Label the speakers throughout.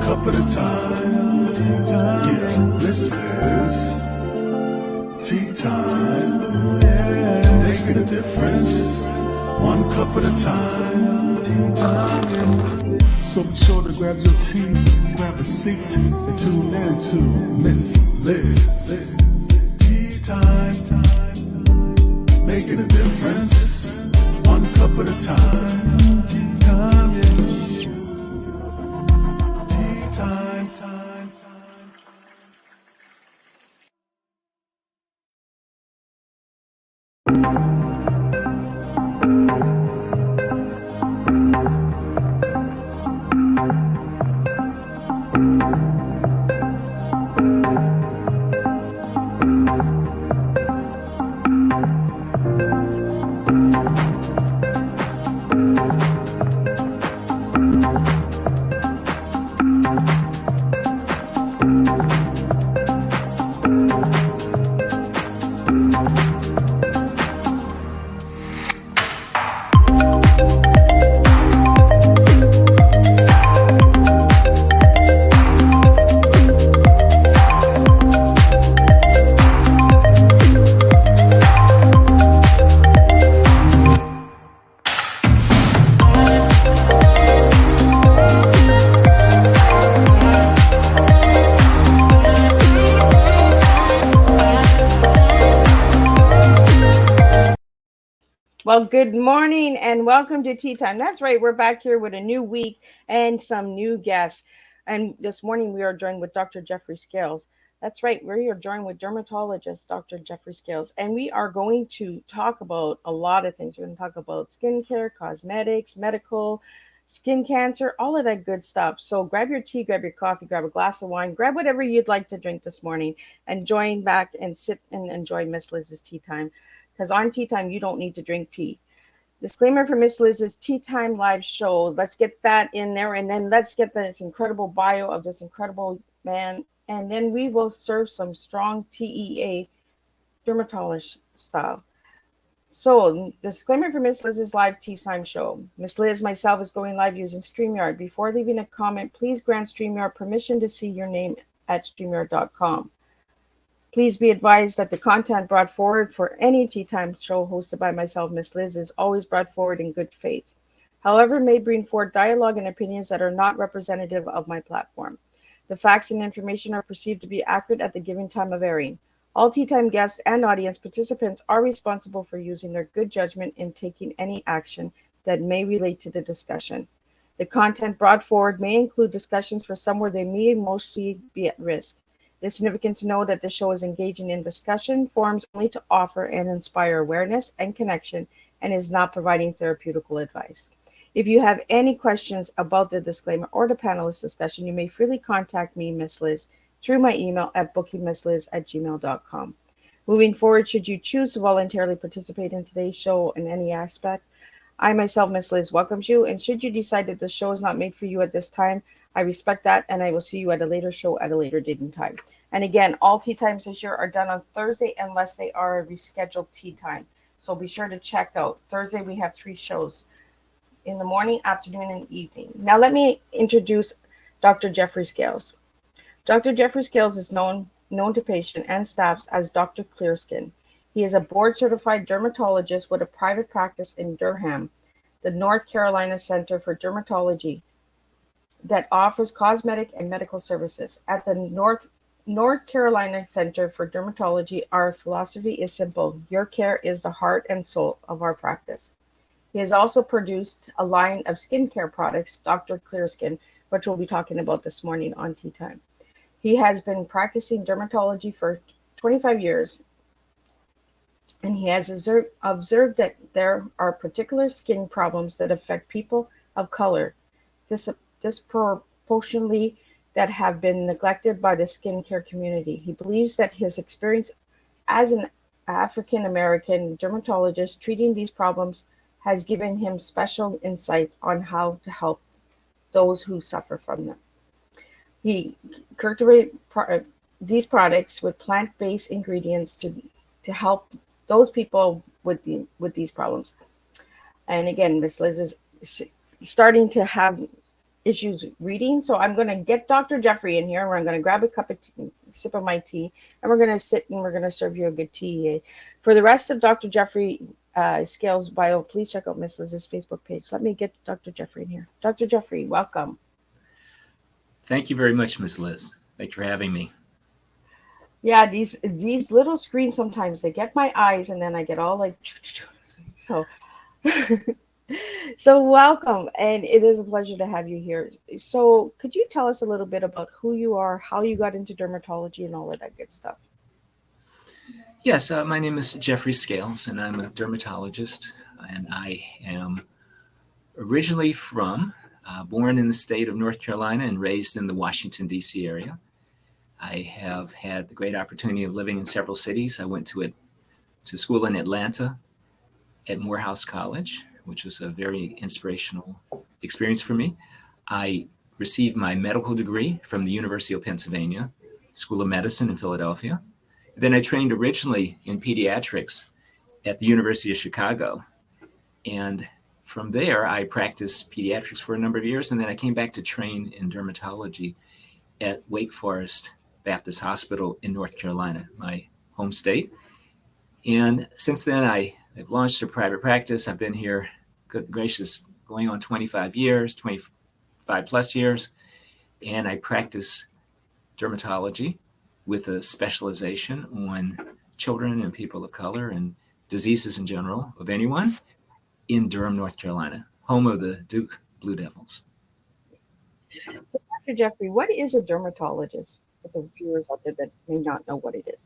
Speaker 1: cup at a time. Yeah, this is tea time. Making a difference, one cup at a time. So be sure to grab your tea, grab a seat, and tune in to Miss Liz. Tea time, making a difference, one cup at a time. Tea time, yeah. Tea time, time, time.
Speaker 2: Well, good morning and welcome to Tea Time. That's right, we're back here with a new week and some new guests. And this morning we are joined with Dr. Jeffery Scales. That's right, we are joined with Dermatologist Dr. Jeffery Scales. And we are going to talk about a lot of things. We're going to talk about skincare, cosmetics, medical, skin cancer, all of that good stuff. So grab your tea, grab your coffee, grab a glass of wine, grab whatever you'd like to drink this morning and join back and sit and enjoy Miss Liz's Tea Time. Because on Tea Time, you don't need to drink tea. Disclaimer for Miss Liz's Tea Time live show. Let's get that in there, and then let's get this incredible bio of this incredible man, and then we will serve some strong TEA dermatologist style. So, disclaimer for Miss Liz's live Tea Time show. Miss Liz, myself, is going live using StreamYard. Before leaving a comment, please grant StreamYard permission to see your name at StreamYard.com. Please be advised that the content brought forward for any Tea Time show hosted by myself, Miss Liz, is always brought forward in good faith. However, it may bring forward dialogue and opinions that are not representative of my platform. The facts and information are perceived to be accurate at the given time of airing. All Tea Time guests and audience participants are responsible for using their good judgment in taking any action that may relate to the discussion. The content brought forward may include discussions for some where they may mostly be at risk. It is significant to know that the show is engaging in discussion forums only to offer and inspire awareness and connection and is not providing therapeutical advice. If you have any questions about the disclaimer or the panelist discussion, you may freely contact me, Miss Liz, through my email at bookingmissliz@gmail.com. Moving forward, should you choose to voluntarily participate in today's show in any aspect, I myself, Miss Liz, welcomes you. And should you decide that the show is not made for you at this time, I respect that, and I will see you at a later show at a later date and time. And again, all tea times this year are done on Thursday unless they are a rescheduled tea time. So be sure to check out. Thursday, we have 3 shows in the morning, afternoon, and evening. Now let me introduce Dr. Jeffery Scales. Dr. Jeffery Scales is known to patient and staffs as Dr. Clearskin. He is a board-certified dermatologist with a private practice in Durham, the North Carolina Center for Dermatology, that offers cosmetic and medical services. At the North Carolina Center for Dermatology, our philosophy is simple. Your care is the heart and soul of our practice. He has also produced a line of skincare products, Dr. Clearskin, which we'll be talking about this morning on Tea Time. He has been practicing dermatology for 25 years, and he has observed that there are particular skin problems that affect people of color disproportionately that have been neglected by the skincare community. He believes that his experience as an African American dermatologist treating these problems has given him special insights on how to help those who suffer from them. He curated these products with plant-based ingredients to help those people with these problems. And again, Miss Liz is starting to have issues reading. So I'm going to get Dr. Jeffery in here, where I'm going to grab a cup of tea, sip of my tea, and we're going to sit and we're going to serve you a good tea. For the rest of Dr. Jeffery Scales' bio, please check out Miss Liz's Facebook page. Let me get Dr. Jeffery in here. Dr. Jeffery, welcome.
Speaker 3: Thank you very much, Miss Liz. Thanks for having me.
Speaker 2: Yeah, these little screens sometimes they get my eyes, and then I get all like so. So welcome, and it is a pleasure to have you here. So could you tell us a little bit about who you are, how you got into dermatology, and all of that good stuff?
Speaker 3: Yes, my name is Jeffrey Scales, and I'm a dermatologist, and I am originally born in the state of North Carolina and raised in the Washington, D.C. area. I have had the great opportunity of living in several cities. I went to school in Atlanta at Morehouse College, which was a very inspirational experience for me. I received my medical degree from the University of Pennsylvania School of Medicine in Philadelphia. Then I trained originally in pediatrics at the University of Chicago. And from there, I practiced pediatrics for a number of years. And then I came back to train in dermatology at Wake Forest Baptist Hospital in North Carolina, my home state. And since then, I've launched a private practice. I've been here, good gracious, going on 25 plus years. And I practice dermatology with a specialization on children and people of color and diseases in general of anyone in Durham, North Carolina, home of the Duke Blue Devils.
Speaker 2: So, Dr. Jeffery, what is a dermatologist for the viewers out there that may not know what it is?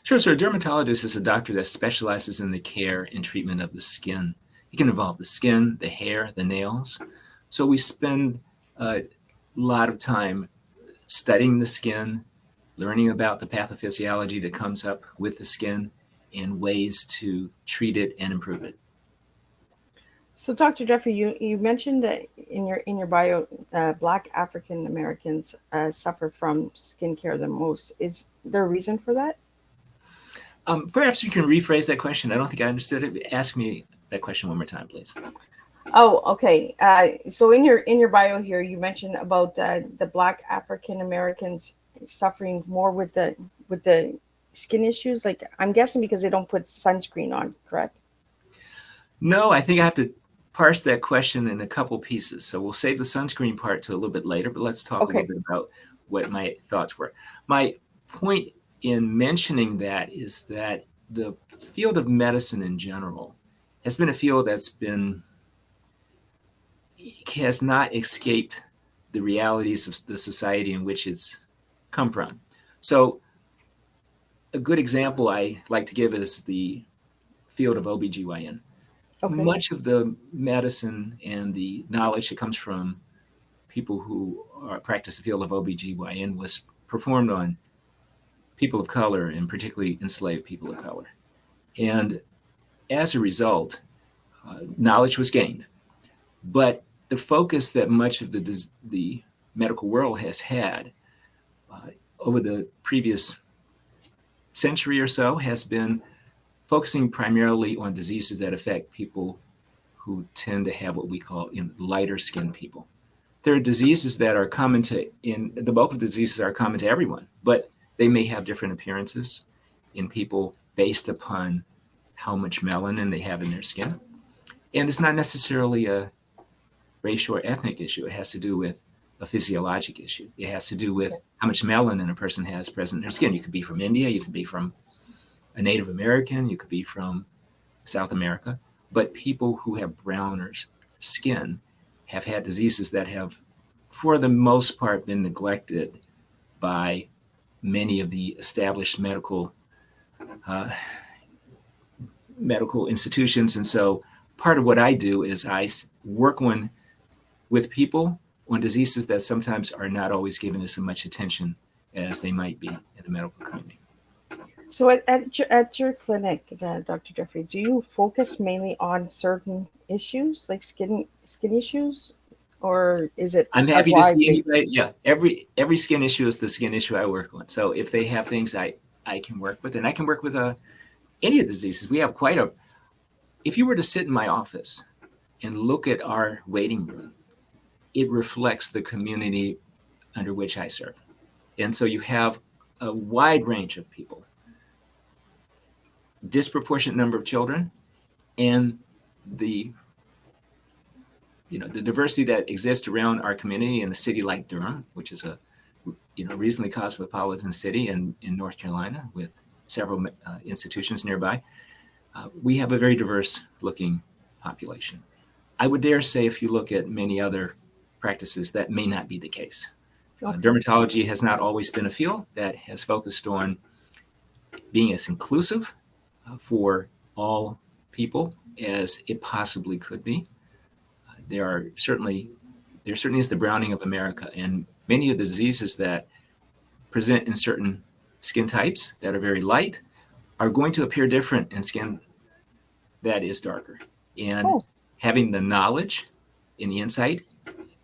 Speaker 3: Sure. So a dermatologist is a doctor that specializes in the care and treatment of the skin. It can involve the skin, the hair, the nails. So we spend a lot of time studying the skin, learning about the pathophysiology that comes up with the skin and ways to treat it and improve it.
Speaker 2: So, Dr. Jeffery, you mentioned that in your bio, Black African Americans suffer from skincare the most. Is there a reason for that?
Speaker 3: Perhaps you can rephrase that question. I don't think I understood it. Ask me that question one more time, please.
Speaker 2: Oh, okay. So in your bio here, you mentioned about the Black African Americans suffering more with the skin issues. Like, I'm guessing because they don't put sunscreen on, correct?
Speaker 3: No, I think I have to parse that question in a couple pieces. So we'll save the sunscreen part to a little bit later, but let's talk a little bit about what my thoughts were. My point in mentioning that is that the field of medicine in general has been a field has not escaped the realities of the society in which it's come from. So a good example I like to give is the field of OBGYN. Okay. Much of the medicine and the knowledge that comes from people who practice the field of OBGYN was performed on people of color, and particularly enslaved people of color. And as a result, knowledge was gained. But the focus that much of the medical world has had over the previous century or so has been focusing primarily on diseases that affect people who tend to have what we call lighter skinned people. There are diseases that are common the bulk of diseases are common to everyone, but they may have different appearances in people based upon how much melanin they have in their skin. And it's not necessarily a racial or ethnic issue. It has to do with a physiologic issue. It has to do with how much melanin a person has present in their skin. You could be from India, you could be from a Native American, you could be from South America, but people who have browner skin have had diseases that have, for the most part, been neglected by many of the established medical institutions. And so part of what I do is I work with people on diseases that sometimes are not always given as much attention as they might be in the medical community.
Speaker 2: So at your clinic, Dr. Jeffery, do you focus mainly on certain issues like skin issues, or is it?
Speaker 3: I'm happy to see anybody. Yeah, every skin issue is the skin issue I work on. So if they have things I can work with, and I can work with any of the diseases. We have if you were to sit in my office and look at our waiting room, it reflects the community under which I serve. And so you have a wide range of people, disproportionate number of children, and the diversity that exists around our community in a city like Durham, which is a reasonably cosmopolitan city in North Carolina with several institutions nearby. We have a very diverse looking population. I would dare say if you look at many other practices, that may not be the case.
Speaker 2: Okay.
Speaker 3: Dermatology has not always been a field that has focused on being as inclusive for all people as it possibly could be. There certainly is the browning of America, and many of the diseases that present in certain skin types that are very light are going to appear different in skin that is darker. And having the knowledge and the insight,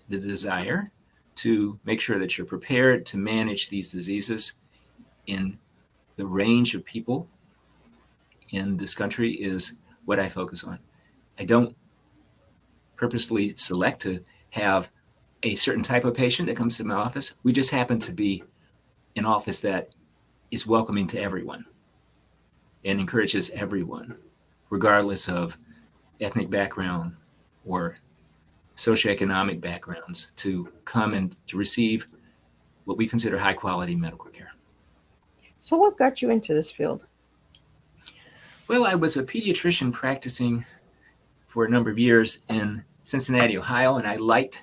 Speaker 3: the desire to make sure that you're prepared to manage these diseases in the range of people in this country is what I focus on. I don't purposely select to have a certain type of patient that comes to my office. We just happen to be an office that is welcoming to everyone and encourages everyone, regardless of ethnic background or socioeconomic backgrounds, to come and to receive what we consider high quality medical care.
Speaker 2: So what got you into this field?
Speaker 3: Well, I was a pediatrician practicing for a number of years in Cincinnati, Ohio, and I liked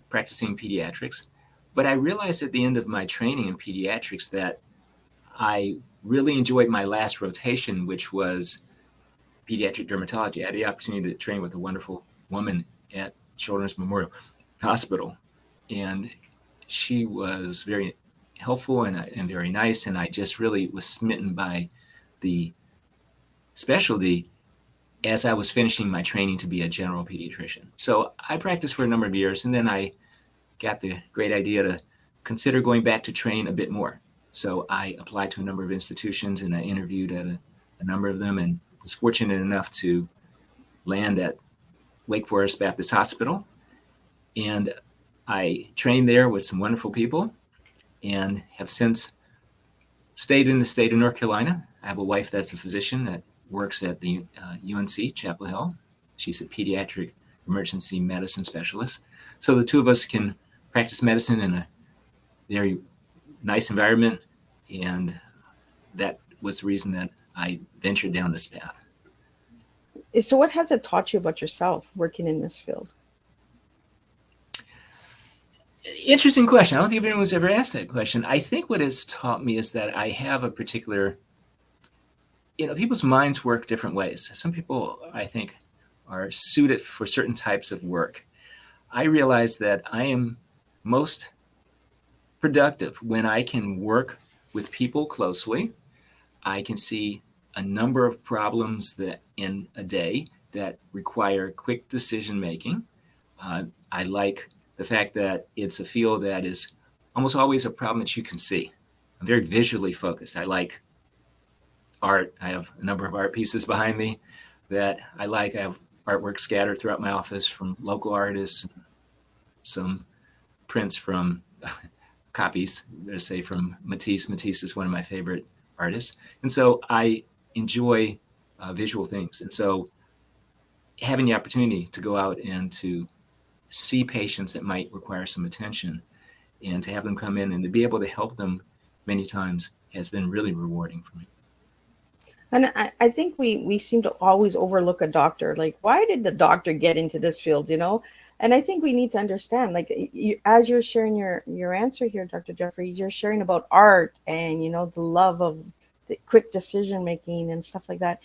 Speaker 3: practicing pediatrics. But I realized at the end of my training in pediatrics that I really enjoyed my last rotation, which was pediatric dermatology. I had the opportunity to train with a wonderful woman at Children's Memorial Hospital, and she was very helpful and very nice, and I just really was smitten by the specialty as I was finishing my training to be a general pediatrician. So I practiced for a number of years, and then I got the great idea to consider going back to train a bit more. So I applied to a number of institutions, and I interviewed at a number of them, and was fortunate enough to land at Wake Forest Baptist Hospital. And I trained there with some wonderful people and have since stayed in the state of North Carolina. I have a wife that's a physician that works at the UNC Chapel Hill. She's a pediatric emergency medicine specialist. So the two of us can practice medicine in a very nice environment, and that was the reason that I ventured down this path.
Speaker 2: So what has it taught you about yourself working in this field?
Speaker 3: Interesting question. I don't think anyone's ever asked that question. I think what it's taught me is that I have a particular, people's minds work different ways. Some people, I think, are suited for certain types of work. I realize that I am most productive when I can work with people closely. I can see a number of problems that in a day that require quick decision making. I like the fact that it's a field that is almost always a problem that you can see. I'm very visually focused. I like art. I have a number of art pieces behind me that I like. I have artwork scattered throughout my office from local artists, some prints from copies, let's say from Matisse. Matisse is one of my favorite artists. And so I enjoy visual things. And so having the opportunity to go out and to see patients that might require some attention and to have them come in and to be able to help them many times has been really rewarding for me.
Speaker 2: And I think we seem to always overlook a doctor. Like, why did the doctor get into this field, And I think we need to understand, like, as you're sharing your answer here, Dr. Jeffery, you're sharing about art and, the love of the quick decision making and stuff like that.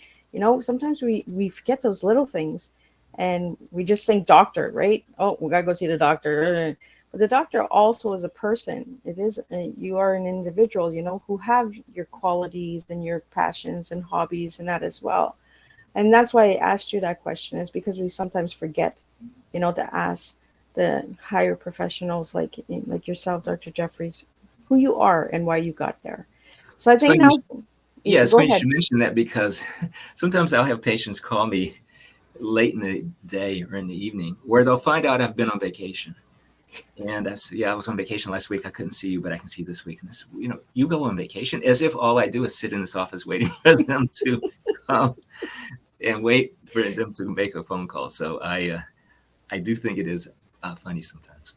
Speaker 2: Sometimes we forget those little things and we just think doctor, right? Oh, we got to go see the doctor. But the doctor also is a person. You are an individual, who have your qualities and your passions and hobbies and that as well. And that's why I asked you that question, is because we sometimes forget, to ask the higher professionals like yourself, Dr. Jeffries, who you are and why you got there. So I think now,
Speaker 3: it's funny you should mention that, because sometimes I'll have patients call me late in the day or in the evening, where they'll find out I've been on vacation. And I was on vacation last week. I couldn't see you, but I can see you this week. And this, you go on vacation, as if all I do is sit in this office waiting for them to come and wait for them to make a phone call. So I do think it is funny sometimes.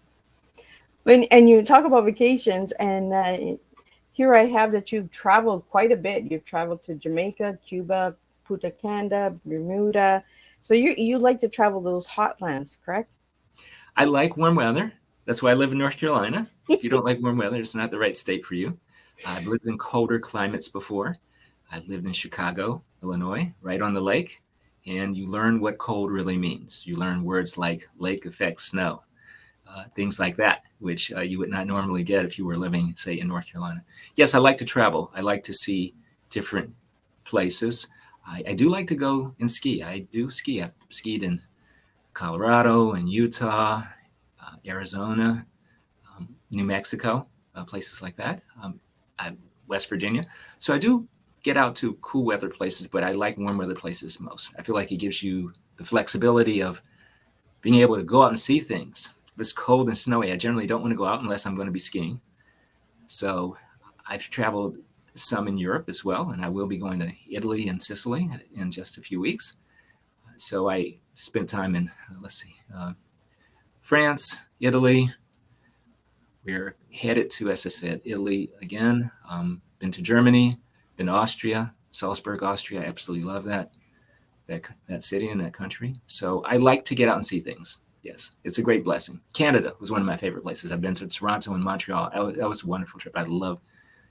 Speaker 2: And you talk about vacations, and here I have that you've traveled quite a bit. You've traveled to Jamaica, Cuba, Punta Cana, Bermuda. So you like to travel those hot lands, correct?
Speaker 3: I like warm weather. That's why I live in North Carolina. If you don't like warm weather, it's not the right state for you. I've lived in colder climates before. I've lived in Chicago, Illinois, right on the lake. And you learn what cold really means. You learn words like lake effect snow, things like that, which you would not normally get if you were living, say, in North Carolina. Yes, I like to travel. I like to see different places. I do like to go and ski. I do ski. I've skied in Colorado and Utah, Arizona, New Mexico, places like that, West Virginia. So I do get out to cool weather places, but I like warm weather places most. I feel like it gives you the flexibility of being able to go out and see things. If it's cold and snowy, I generally don't want to go out unless I'm going to be skiing. So I've traveled some in Europe as well, and I will be going to Italy and Sicily in just a few weeks. So I spent time in, France, Italy. We're headed to, as I said, Italy again. Been to Germany, been to Austria, Salzburg, Austria. I absolutely love that city and that country. So I like to get out and see things. Yes, it's a great blessing. Canada was one of my favorite places. I've been to Toronto and Montreal. That was a wonderful trip. I love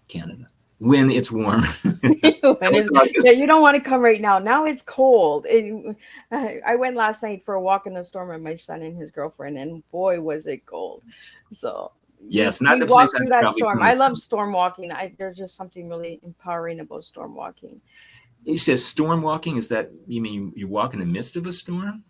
Speaker 3: Canada when it's warm.
Speaker 2: Yeah, you don't want to come right now. Now it's cold. I went last night for a walk in the storm with my son and his girlfriend, and boy, was it cold. So
Speaker 3: yes,
Speaker 2: we walked through that storm. I love storm walking. There's just something really empowering about storm walking.
Speaker 3: You said storm walking. Is that, you mean you walk in the midst of a storm?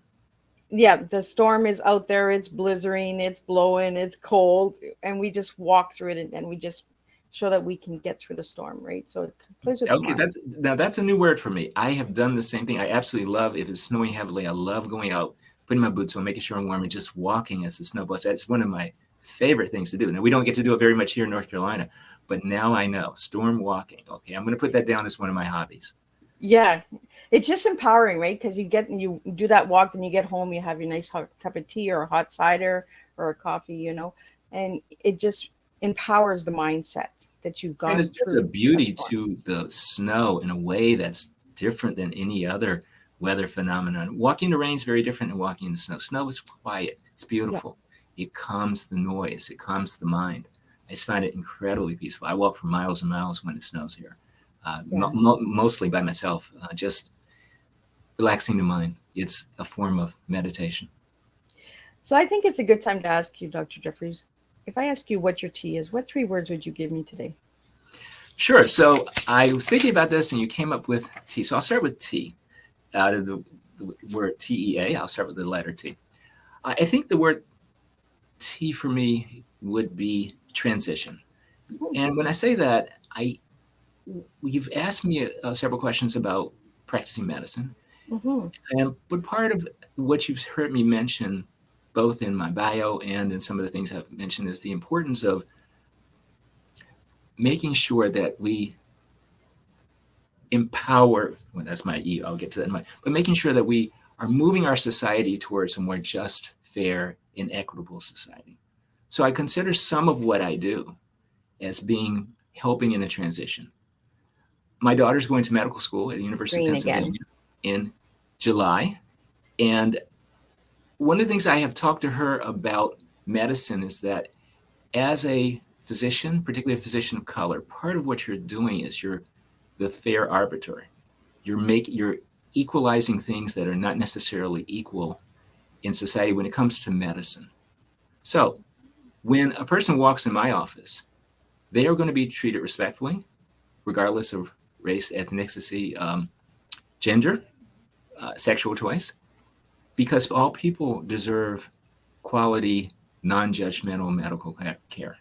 Speaker 2: Yeah, the storm is out there. It's blizzarding. It's blowing. It's cold, and we just walk through it, and we just show that we can get through the storm, right? So it plays with
Speaker 3: okay, that's a new word for me. I have done the same thing. I absolutely love, if it's snowing heavily, I love going out, putting my boots on, making sure I'm warm, and just walking as the snow blows. That's one of my favorite things to do. Now, we don't get to do it very much here in North Carolina, but now I know storm walking. Okay, I'm going to put that down as one of my hobbies.
Speaker 2: Yeah, it's just empowering, right? Because you do that walk, and you get home, you have your nice hot cup of tea or a hot cider or a coffee, and it just empowers the mindset that you've gone through.
Speaker 3: And there's a beauty to the snow in a way that's different than any other weather phenomenon. Walking in the rain is very different than walking in the snow. Snow is quiet. It's beautiful. Yeah. It calms the noise. It calms the mind. I just find it incredibly peaceful. I walk for miles and miles when it snows here. Mostly by myself, just relaxing the mind. It's a form of meditation.
Speaker 2: So I think it's a good time to ask you, Dr. Jeffries, if I ask you what your tea is, what 3 words would you give me today?
Speaker 3: Sure. So I was thinking about this, and you came up with tea. So I'll start with tea. Out of the word TEA, I'll start with the letter T. I think the word tea for me would be transition. And when I say that, you've asked me several questions about practicing medicine. Mm-hmm. But part of what you've heard me mention, both in my bio and in some of the things I've mentioned, is the importance of making sure that we empower, well, that's my E, I'll get to that in but making sure that we are moving our society towards a more just, fair, and equitable society. So I consider some of what I do as helping in a transition. My daughter's going to medical school at the University of Pennsylvania in July. And one of the things I have talked to her about medicine is that as a physician, particularly a physician of color, part of what you're doing is you're the fair arbiter. You're equalizing things that are not necessarily equal in society when it comes to medicine. So when a person walks in my office, they are going to be treated respectfully, regardless of race, ethnicity, gender, sexual choice, because all people deserve quality, non-judgmental medical care.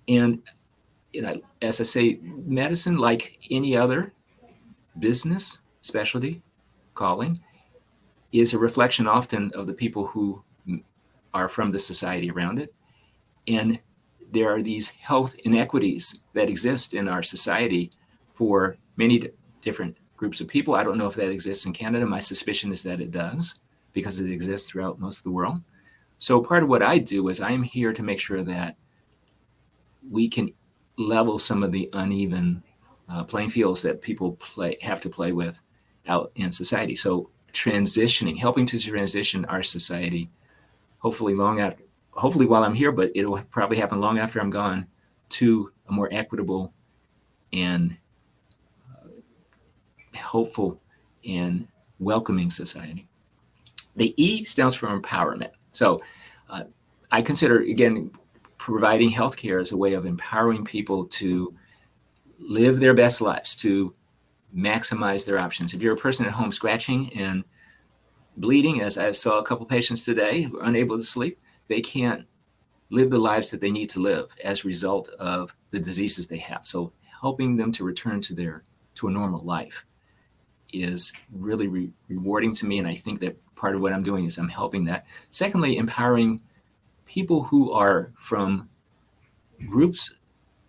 Speaker 3: And as I say, medicine, like any other business, specialty, calling, is a reflection often of the people who are from the society around it. And there are these health inequities that exist in our society for many different groups of people. I don't know if that exists in Canada. My suspicion is that it does, because it exists throughout most of the world. So part of what I do is I'm here to make sure that we can level some of the uneven playing fields that people have to play with out in society. So helping to transition our society, hopefully while I'm here, but it'll probably happen long after I'm gone, to a more equitable and hopeful and welcoming society. The E stands for empowerment. So I consider, again, providing healthcare as a way of empowering people to live their best lives, to maximize their options. If you're a person at home scratching and bleeding, as I saw a couple patients today who are unable to sleep, they can't live the lives that they need to live as a result of the diseases they have. So helping them to return to a normal life is really rewarding to me. And I think that part of what I'm doing is I'm helping that. Secondly, empowering people who are from groups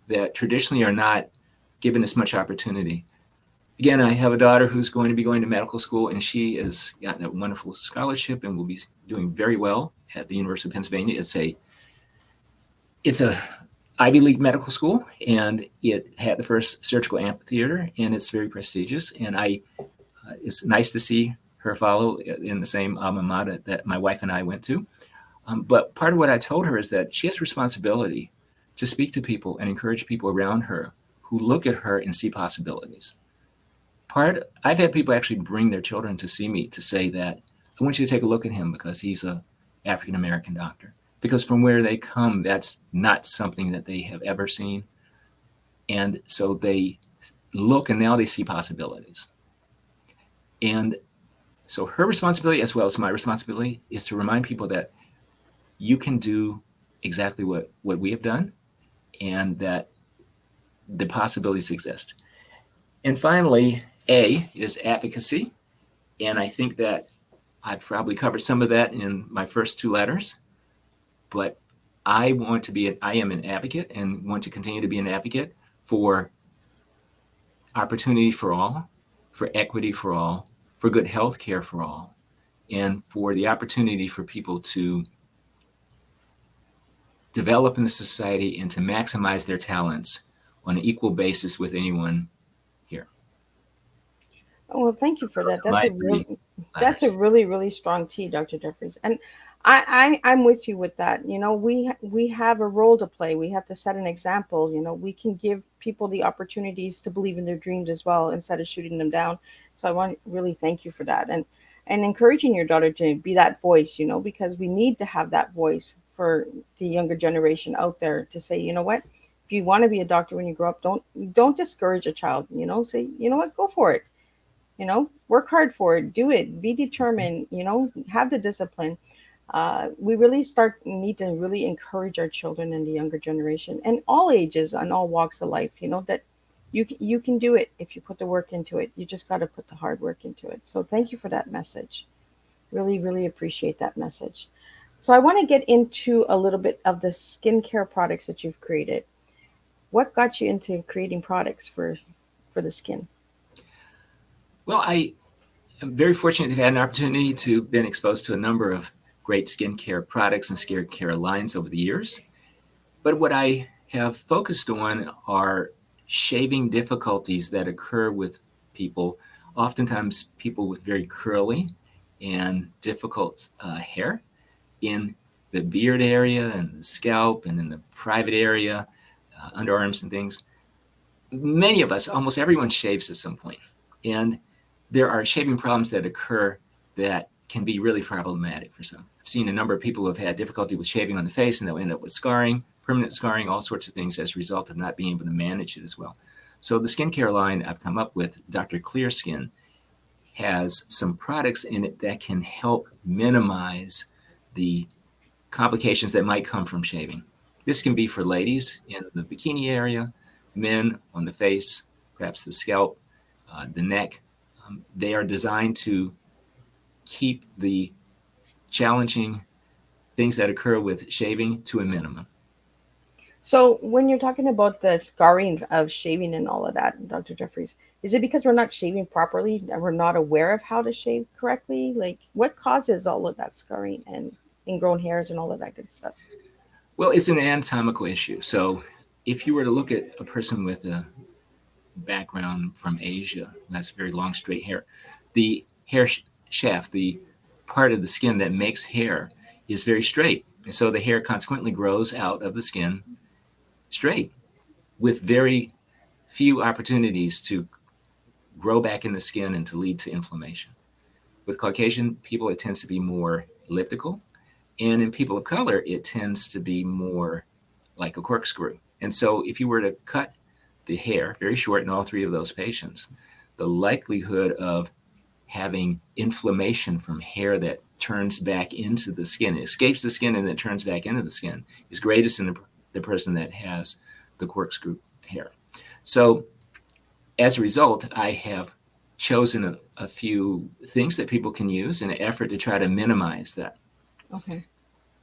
Speaker 3: that traditionally are not given as much opportunity. Again, I have a daughter who's going to be going to medical school, and she has gotten a wonderful scholarship and will be doing very well at the University of Pennsylvania. It's a Ivy League medical school, and it had the first surgical amphitheater, and it's very prestigious. And it's nice to see her follow in the same alma mater that my wife and I went to. But part of what I told her is that she has responsibility to speak to people and encourage people around her who look at her and see possibilities. I've had people actually bring their children to see me to say that, I want you to take a look at him because he's an African-American doctor. Because from where they come, that's not something that they have ever seen. And so they look and now they see possibilities. And so her responsibility, as well as my responsibility, is to remind people that you can do exactly what we have done and that the possibilities exist. And finally, A is advocacy. And I think that I've probably covered some of that in my first two letters, but I am an advocate and want to continue to be an advocate for opportunity for all, for equity for all, for good health care for all, and for the opportunity for people to develop in the society and to maximize their talents on an equal basis with anyone here.
Speaker 2: Oh, well, thank you for that. That's a really strong T, Dr. Jeffries. And I'm with you with that. You know, we have a role to play. We have to set an example. You know, we can give people the opportunities to believe in their dreams as well instead of shooting them down. So I want to really thank you for that, and encouraging your daughter to be that voice. You know, because we need to have that voice for the younger generation out there to say, you know what, if you want to be a doctor when you grow up, don't discourage a child. You know, say, you know what, go for it. You know, work hard for it, do it, be determined, you know, have the discipline. We really need to really encourage our children and the younger generation and all ages and all walks of life, you know, that you can do it if you put the work into it. You just got to put the hard work into it. So thank you for that message. Really appreciate that message. So I want to get into a little bit of the skincare products that you've created. What got you into creating products for the skin?
Speaker 3: Well, I am very fortunate to have had an opportunity to been exposed to a number of great skincare products and skincare lines over the years. But what I have focused on are shaving difficulties that occur with people, oftentimes people with very curly and difficult hair in the beard area and the scalp and in the private area, underarms and things. Many of us, almost everyone shaves at some point. And there are shaving problems that occur that can be really problematic for some. I've seen a number of people who have had difficulty with shaving on the face, and they'll end up with scarring, permanent scarring, all sorts of things as a result of not being able to manage it as well. So the skincare line I've come up with, Dr. Clearskin, has some products in it that can help minimize the complications that might come from shaving. This can be for ladies in the bikini area, men on the face, perhaps the scalp, the neck. They are designed to keep the challenging things that occur with shaving to a minimum.
Speaker 2: So when you're talking about the scarring of shaving and all of that, Dr. Jeffries, is it because we're not shaving properly and we're not aware of how to shave correctly? Like what causes all of that scarring and ingrown hairs and all of that good stuff?
Speaker 3: Well, it's an anatomical issue. So if you were to look at a person with a background from Asia who has very long, straight hair, the hair shaft, the part of the skin that makes hair, is very straight. And so the hair consequently grows out of the skin straight with very few opportunities to grow back in the skin and to lead to inflammation. With Caucasian people, it tends to be more elliptical. And in people of color, it tends to be more like a corkscrew. And so if you were to cut the hair very short in all three of those patients, the likelihood of having inflammation from hair that turns back into the skin, escapes the skin and then turns back into the skin, is greatest in the person that has the corkscrew hair. So as a result, I have chosen a few things that people can use in an effort to try to minimize that.
Speaker 2: Okay.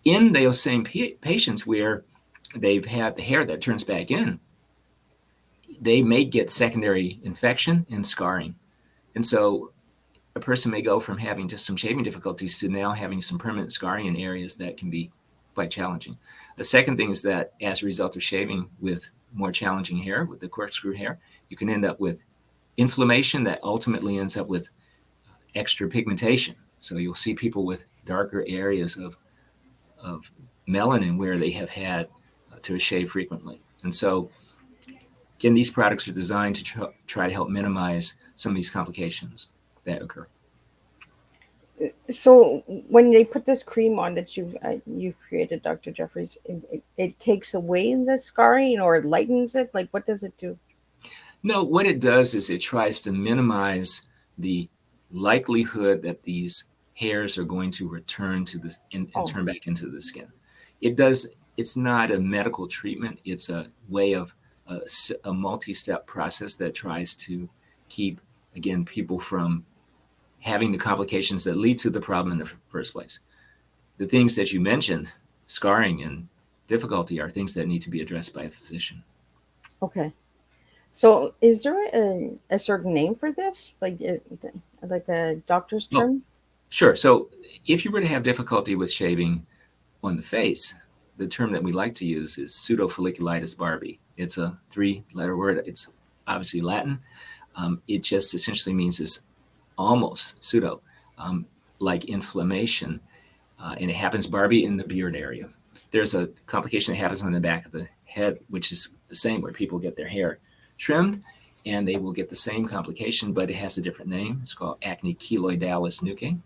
Speaker 3: In those same patients where they've had the hair that turns back in, they may get secondary infection and scarring. And so a person may go from having just some shaving difficulties to now having some permanent scarring in areas that can be quite challenging. The second thing is that as a result of shaving with more challenging hair, with the corkscrew hair, you can end up with inflammation that ultimately ends up with extra pigmentation. So you'll see people with darker areas of melanin where they have had to shave frequently. And so, again, these products are designed to try to help minimize some of these complications that occur.
Speaker 2: So when they put this cream on that you've created, Dr. Jeffries, it takes away the scarring or it lightens it? Like what does it do?
Speaker 3: No, what it does is it tries to minimize the likelihood that these hairs are going to return to this and turn back into the skin. It's not a medical treatment. It's a way of a multi-step process that tries to keep, again, people from having the complications that lead to the problem in the first place. The things that you mentioned, scarring and difficulty, are things that need to be addressed by a physician.
Speaker 2: Okay. So is there a certain name for this? Like a doctor's term?
Speaker 3: Sure. So if you were to have difficulty with shaving on the face, the term that we like to use is pseudofolliculitis barbae. It's a 3-letter word. It's obviously Latin. It just essentially means this almost pseudo, like inflammation. And it happens barbae in the beard area. There's a complication that happens on the back of the head, which is the same, where people get their hair trimmed and they will get the same complication, but it has a different name. It's called acne keloidalis nuchae.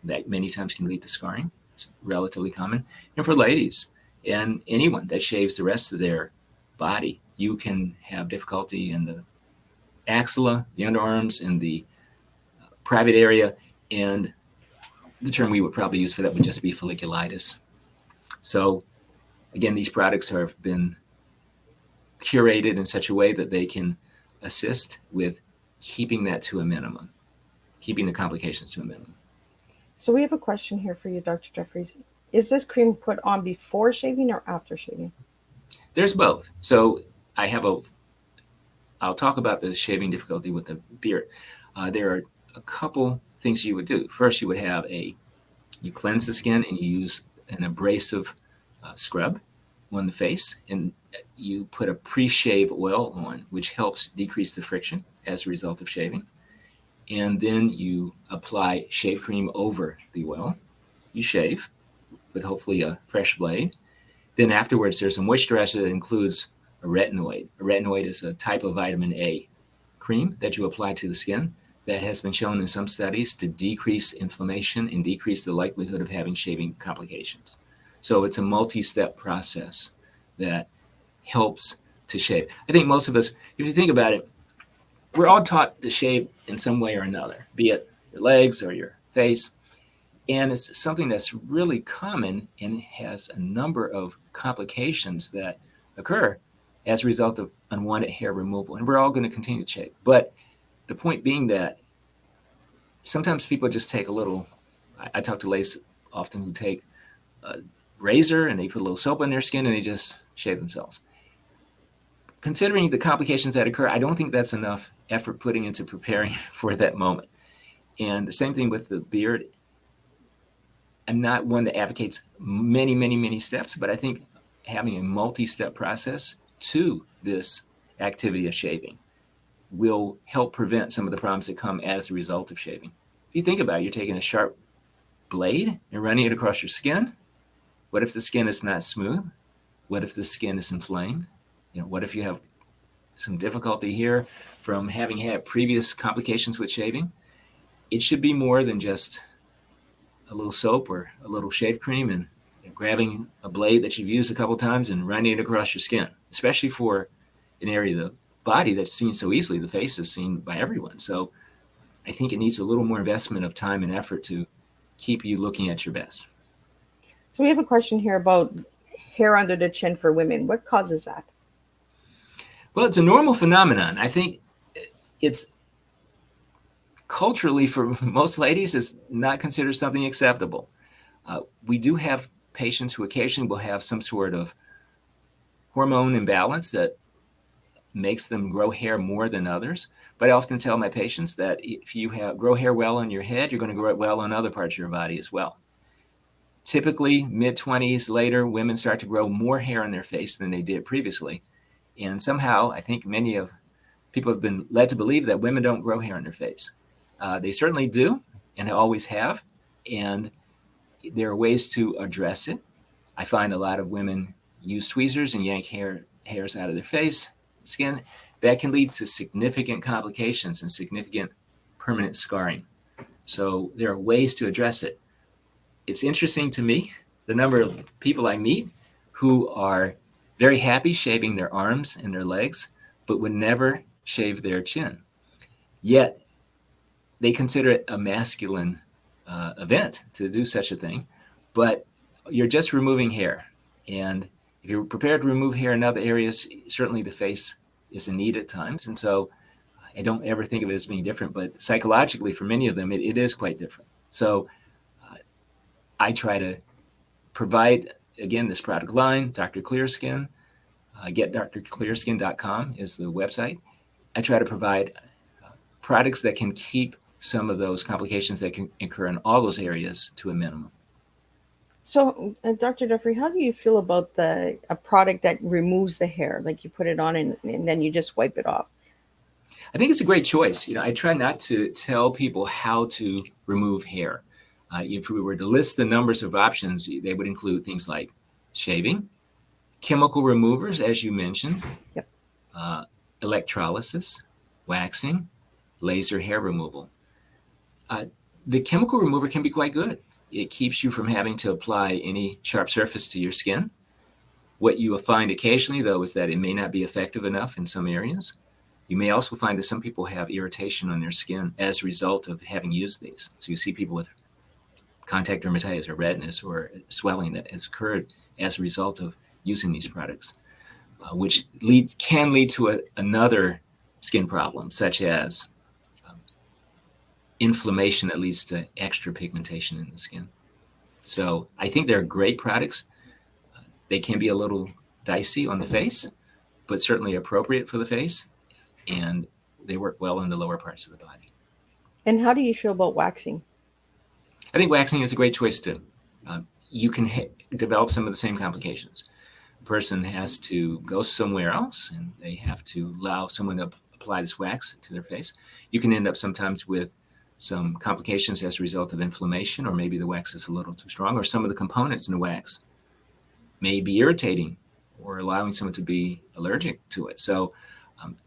Speaker 3: That many times can lead to scarring. It's relatively common. And for ladies and anyone that shaves the rest of their body, you can have difficulty in the axilla, the underarms, and the private area. And the term we would probably use for that would just be folliculitis. So again, these products have been curated in such a way that they can assist with keeping that to a minimum, keeping the complications to a minimum.
Speaker 2: So we have a question here for you, Dr. Jeffries. Is this cream put on before shaving or after shaving?
Speaker 3: There's both. So I'll talk about the shaving difficulty with the beard. There are a couple things you would do. First, you would you cleanse the skin and you use an abrasive scrub on the face, and you put a pre-shave oil on, which helps decrease the friction as a result of shaving. And then you apply shave cream over the oil. You shave with hopefully a fresh blade. Then afterwards, there's a moisturizer that includes a retinoid. A retinoid is a type of vitamin A cream that you apply to the skin that has been shown in some studies to decrease inflammation and decrease the likelihood of having shaving complications. So it's a multi-step process that helps to shave. I think most of us, if you think about it, we're all taught to shave in some way or another, be it your legs or your face. And it's something that's really common and has a number of complications that occur as a result of unwanted hair removal. And we're all going to continue to shave. But the point being that sometimes people just take a little I talk to ladies often who take a razor and they put a little soap on their skin and they just shave themselves. Considering the complications that occur, I don't think that's enough effort putting into preparing for that moment. And the same thing with the beard. I'm not one that advocates many steps, but I think having a multi-step process to this activity of shaving will help prevent some of the problems that come as a result of shaving. If you think about it, you're taking a sharp blade and running it across your skin. What if the skin is not smooth? What if the skin is inflamed? What if you have some difficulty here from having had previous complications with shaving? It should be more than just a little soap or a little shave cream and grabbing a blade that you've used a couple times and running it across your skin, especially for an area of the body that's seen so easily. The face is seen by everyone. So I think it needs a little more investment of time and effort to keep you looking at your best.
Speaker 2: So we have a question here about hair under the chin for women. What causes that?
Speaker 3: Well, it's a normal phenomenon. I think it's culturally, for most ladies, is not considered something acceptable. We do have patients who occasionally will have some sort of hormone imbalance that makes them grow hair more than others. But I often tell my patients that if you grow hair well on your head, you're going to grow it well on other parts of your body as well. Typically, mid-20s, later, women start to grow more hair on their face than they did previously. And somehow, I think many of people have been led to believe that women don't grow hair on their face. They certainly do, and they always have. And there are ways to address it. I find a lot of women use tweezers and yank hairs out of their face, skin. That can lead to significant complications and significant permanent scarring. So there are ways to address it. It's interesting to me, the number of people I meet who are very happy shaving their arms and their legs, but would never shave their chin. Yet they consider it a masculine event to do such a thing, but you're just removing hair. And if you're prepared to remove hair in other areas, certainly the face is in need at times. And so I don't ever think of it as being different, but psychologically for many of them, it is quite different. So I try to provide, again, this product line, Dr. Clearskin. GetDrClearskin.com is the website. I try to provide products that can keep some of those complications that can occur in all those areas to a minimum.
Speaker 2: So, Dr. Jeffery, how do you feel about a product that removes the hair, like you put it on and then you just wipe it off?
Speaker 3: I think it's a great choice. I try not to tell people how to remove hair. If we were to list the numbers of options, they would include things like shaving, chemical removers, as you mentioned,
Speaker 2: yep.
Speaker 3: Electrolysis, waxing, laser hair removal. The chemical remover can be quite good. It keeps you from having to apply any sharp surface to your skin. What you will find occasionally, though, is that it may not be effective enough in some areas. You may also find that some people have irritation on their skin as a result of having used these. So you see people with contact dermatitis or redness or swelling that has occurred as a result of using these products, which can lead to another skin problem, such as inflammation that leads to extra pigmentation in the skin. So I think they're great products. They can be a little dicey on the face, but certainly appropriate for the face, and they work well in the lower parts of the body.
Speaker 2: And how do you feel about waxing?
Speaker 3: I think waxing is a great choice too. You can develop some of the same complications. A person has to go somewhere else and they have to allow someone to apply this wax to their face. You can end up sometimes with some complications as a result of inflammation, or maybe the wax is a little too strong, or some of the components in the wax may be irritating or allowing someone to be allergic to it. So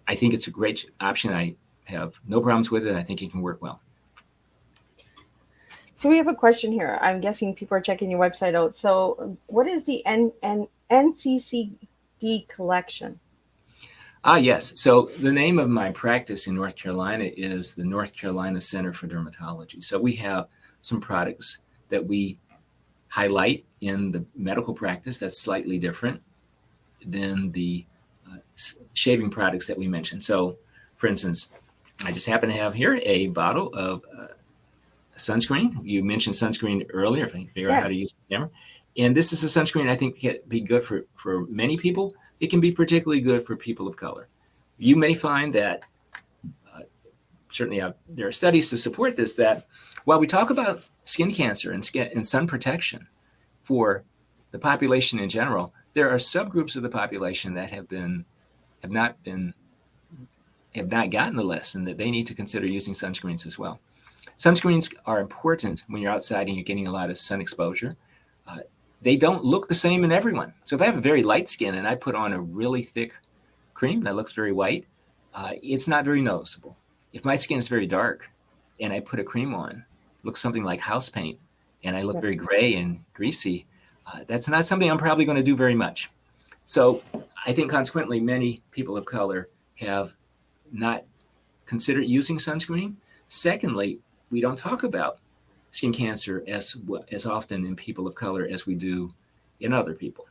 Speaker 3: I think it's a great option. I have no problems with it. I think it can work well.
Speaker 2: So we have a question here. I'm guessing people are checking your website out. So what is the NCCD collection?
Speaker 3: Yes. So the name of my practice in North Carolina is the North Carolina Center for Dermatology. So we have some products that we highlight in the medical practice that's slightly different than the shaving products that we mentioned. So, for instance, I just happen to have here a bottle of sunscreen. You mentioned sunscreen earlier, if I can figure out how to
Speaker 2: Yes.
Speaker 3: use the camera. And this is a sunscreen I think can be good for many people. It can be particularly good for people of color. You may find that, certainly there are studies to support this, that while we talk about skin cancer and sun protection for the population in general, there are subgroups of the population that have not gotten the lesson that they need to consider using sunscreens as well. Sunscreens are important when you're outside and you're getting a lot of sun exposure. They don't look the same in everyone. So if I have a very light skin and I put on a really thick cream that looks very white, it's not very noticeable. If my skin is very dark and I put a cream on, looks something like house paint, and I look very gray and greasy, that's not something I'm probably going to do very much. So I think consequently, many people of color have not considered using sunscreen. Secondly, we don't talk about skin cancer as often in people of color as we do in other people.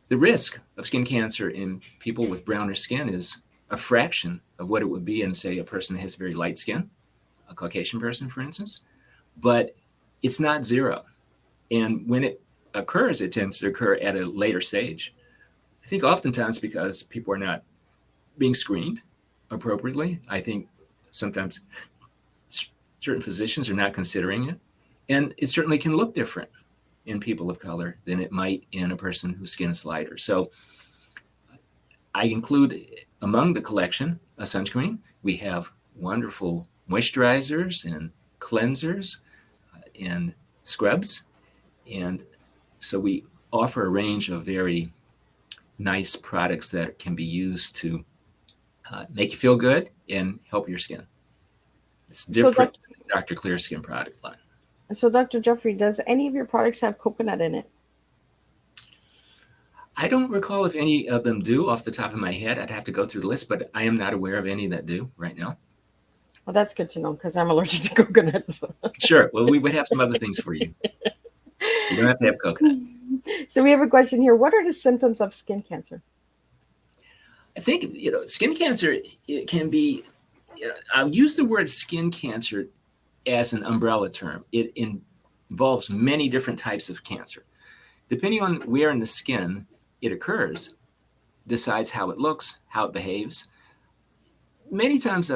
Speaker 3: The risk of skin cancer in people with browner skin is a fraction of what it would be in, say, a person that has very light skin, a Caucasian person, for instance, but it's not zero. And when it occurs, it tends to occur at a later stage. I think oftentimes because people are not being screened appropriately. I think sometimes certain physicians are not considering it. And it certainly can look different in people of color than it might in a person whose skin is lighter. So I include among the collection a sunscreen. We have wonderful moisturizers and cleansers and scrubs. And so we offer a range of very nice products that can be used to make you feel good and help your skin. It's different than the Dr. Clearskin product line.
Speaker 2: So, Dr. Jeffrey, does any of your products have coconut in it?
Speaker 3: I don't recall if any of them do off the top of my head. I'd have to go through the list, but I am not aware of any that do right now.
Speaker 2: Well, that's good to know because I'm allergic to coconuts.
Speaker 3: Sure. Well, we would have some other things for you. You don't have to have coconut.
Speaker 2: So we have a question here. What are the symptoms of skin cancer?
Speaker 3: I think, skin cancer, it can be, I'll use the word skin cancer as an umbrella term. It involves many different types of cancer. Depending on where in the skin it occurs, decides how it looks, how it behaves. Many times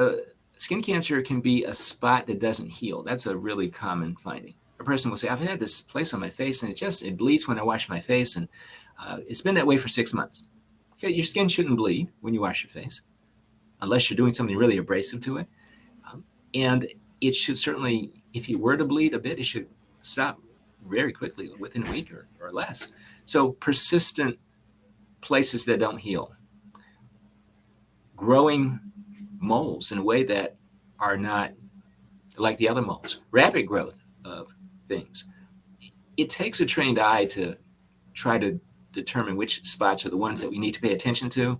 Speaker 3: skin cancer can be a spot that doesn't heal. That's a really common finding. A person will say, I've had this place on my face and it bleeds when I wash my face, and it's been that way for 6 months. Okay, your skin shouldn't bleed when you wash your face, unless you're doing something really abrasive to it. And it should certainly, if you were to bleed a bit, it should stop very quickly, within a week or less. So persistent places that don't heal, growing moles in a way that are not like the other moles, rapid growth of things. It takes a trained eye to try to determine which spots are the ones that we need to pay attention to.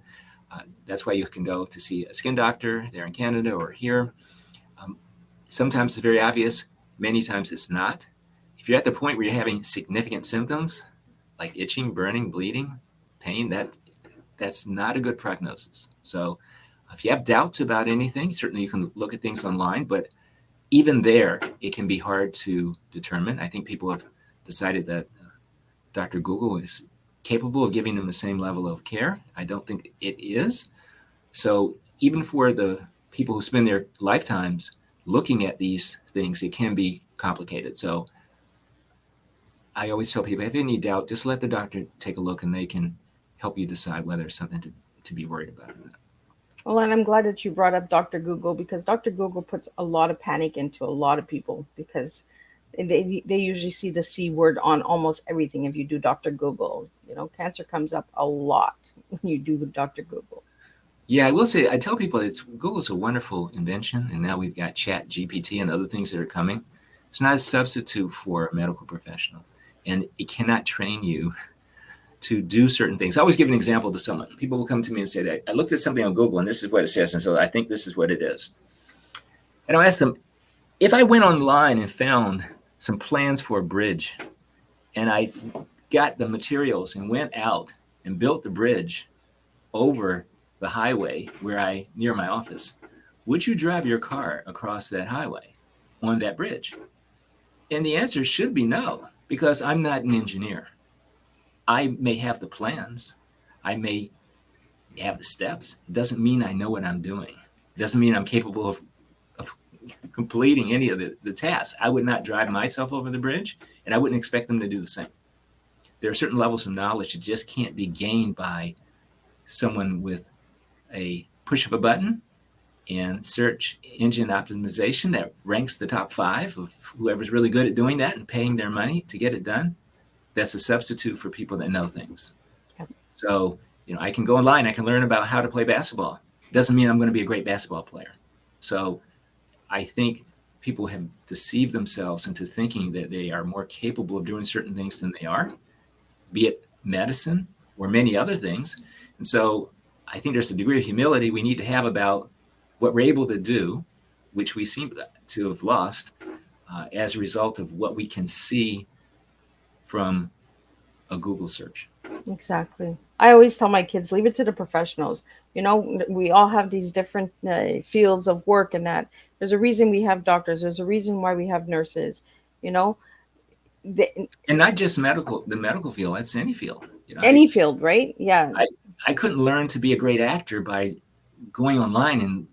Speaker 3: That's why you can go to see a skin doctor there in Canada or here. Sometimes it's very obvious. Many times it's not. If you're at the point where you're having significant symptoms like itching, burning, bleeding, pain, that's not a good prognosis. So if you have doubts about anything, certainly you can look at things online, but even there, it can be hard to determine. I think people have decided that Dr. Google is capable of giving them the same level of care. I don't think it is. So even for the people who spend their lifetimes looking at these things, it can be complicated. So I always tell people, if you have any doubt, just let the doctor take a look and they can help you decide whether it's something to be worried about or not.
Speaker 2: Well, and I'm glad that you brought up Dr. Google, because Dr. Google puts a lot of panic into a lot of people, because they usually see the C word on almost everything. If you do Dr. Google, cancer comes up a lot when you do Dr. Google.
Speaker 3: Yeah, I will say, I tell people Google's a wonderful invention, and now we've got Chat GPT and other things that are coming. It's not a substitute for a medical professional, and it cannot train you to do certain things. I always give an example to someone. People will come to me and say that I looked at something on Google and this is what it says, and so I think this is what it is. And I'll ask them, if I went online and found some plans for a bridge, and I got the materials and went out and built the bridge over the highway near my office, would you drive your car across that highway? on that bridge? And the answer should be no, because I'm not an engineer. I may have the plans. I may have the steps. It doesn't mean I know what I'm doing. It doesn't mean I'm capable of completing any of the tasks. I would not drive myself over the bridge, and I wouldn't expect them to do the same. There are certain levels of knowledge that just can't be gained by someone with a push of a button and search engine optimization that ranks the top 5 of whoever's really good at doing that and paying their money to get it done. That's a substitute for people that know things. Yep. So, I can go online, I can learn about how to play basketball. Doesn't mean I'm going to be a great basketball player. So I think people have deceived themselves into thinking that they are more capable of doing certain things than they are, be it medicine or many other things. And so I think there's a degree of humility we need to have about what we're able to do, which we seem to have lost as a result of what we can see from a Google search.
Speaker 2: Exactly. I always tell my kids, leave it to the professionals. We all have these different fields of work, and that there's a reason we have doctors. There's a reason why we have nurses,
Speaker 3: and not just the medical field, that's any field.
Speaker 2: Any field, right? Yeah.
Speaker 3: I couldn't learn to be a great actor by going online and